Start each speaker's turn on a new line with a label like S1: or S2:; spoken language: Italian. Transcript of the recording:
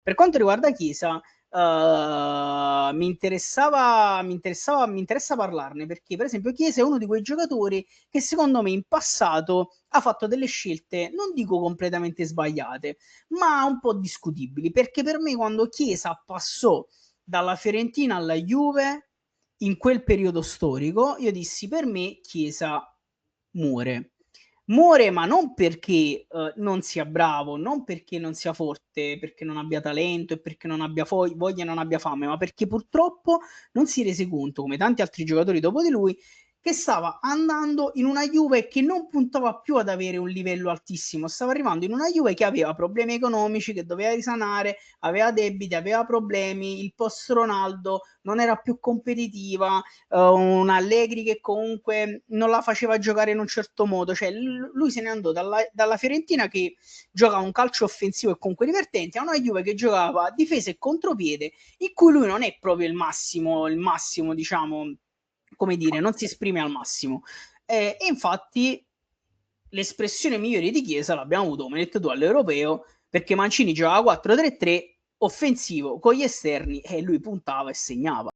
S1: Per quanto riguarda Chiesa, mi interessa parlarne perché, per esempio, Chiesa è uno di quei giocatori che secondo me in passato ha fatto delle scelte, non dico completamente sbagliate, ma un po' discutibili, perché per me quando Chiesa passò dalla Fiorentina alla Juve, in quel periodo storico, io dissi per me Chiesa muore. Muore, ma non perché non sia bravo, non perché non sia forte, perché non abbia talento e perché non abbia voglia e non abbia fame, ma perché purtroppo non si rese conto, come tanti altri giocatori dopo di lui, che stava andando in una Juve che non puntava più ad avere un livello altissimo, stava arrivando in una Juve che aveva problemi economici, che doveva risanare, aveva debiti, aveva problemi, il post Ronaldo non era più competitiva, un Allegri che comunque non la faceva giocare in un certo modo, cioè lui se ne andò dalla Fiorentina che gioca un calcio offensivo e comunque divertente a una Juve che giocava a difesa e contropiede, in cui lui non è proprio il massimo diciamo, come dire, non si esprime al massimo. E infatti l'espressione migliore di Chiesa l'abbiamo avuto, come hai detto tu, all'Europeo, perché Mancini giocava 4-3-3 offensivo con gli esterni e lui puntava e segnava.